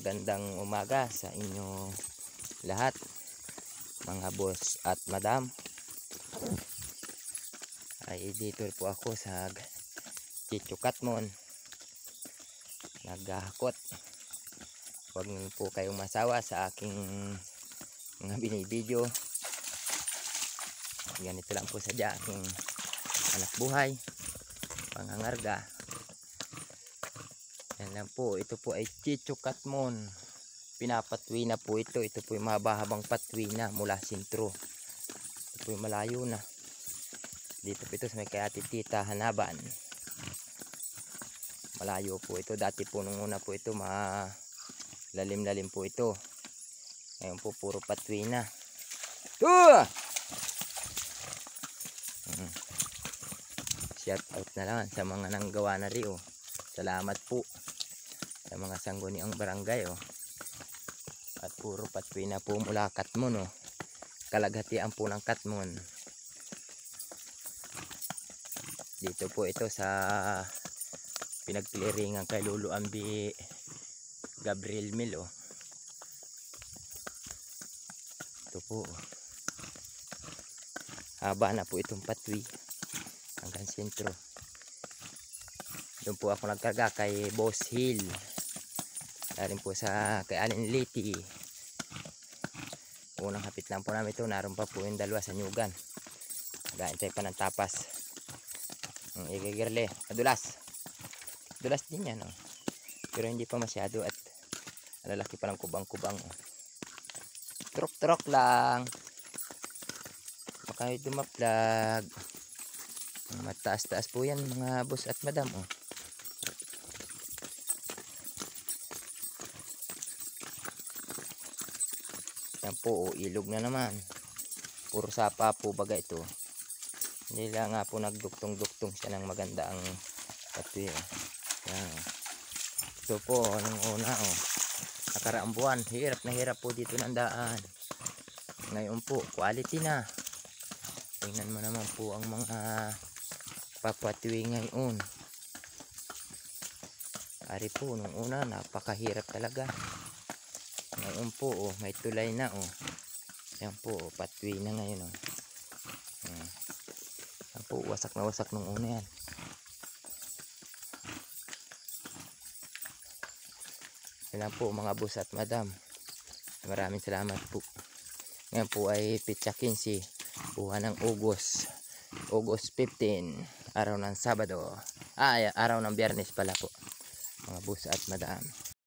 Magandang umaga sa inyo lahat, mga boss at madam. Ay dito po ako sa Chicho Katmon, naghahakot. Huwag niyo po kayong masawa sa aking mga binibideo. Ganito lang po sadya aking anak buhay, pangangarga. Yan lang po, ito po ay Chicho Katmon. Pinapatwi na po ito. Ito po yung mahahabang patwi na mula sentro. Ito po yung malayo na. Dito po ito sa may kay Ate Tita Hanaban. Malayo po ito. Dati po nung una po ito lalim-lalim po ito. Ngayon po puro patwi na. Shout out na lang sa mga nanggawa na rin. Salamat po sa mga sangguniang barangay. At puro patwi na po mula Katmon. Kalaghatian po ng Katmon. Dito po ito sa pinagpiliringan kay Lolo Ambi Gabriel Mil. Ito po. Haba na po itong patwi hanggang sentro. Doon po ako nagkarga kay Boss Hill. Galing po sa kay Alin Liti. Unang hapit lang po namin ito. Naroon pa po yung dalawa sa Nyugan. Nagaantay pa ng tapas. Igigirle. Madulas. Dulas din yan. Pero hindi pa masyado at lalaki pa ng kubang-kubang. Trok-trok lang. Baka dumaplag. Mataas-taas po yan mga boss at madam. Yan po, ilog na naman. Puro sapa po baga ito. Hindi lang nga po nagduktong-duktong siya ng maganda ang patwi. Yan. Ito po, nung una nakaraang buwan, hirap na hirap po dito ng daan. Ngayon po, quality na. Tingnan mo naman po ang mga papatwi ngayon. Ari po, nung una, napakahirap talaga. Ngayon po, may tulay na. Yan po, patwi na ngayon. Yan po, wasak na wasak nung una yan. Yan lang po mga boss at madam. Maraming salamat po. Ngayon po ay Pitsa 15. Buwan ng August 15. Araw ng Sabado. Araw ng Biyernes pala po. Mga boss at madam.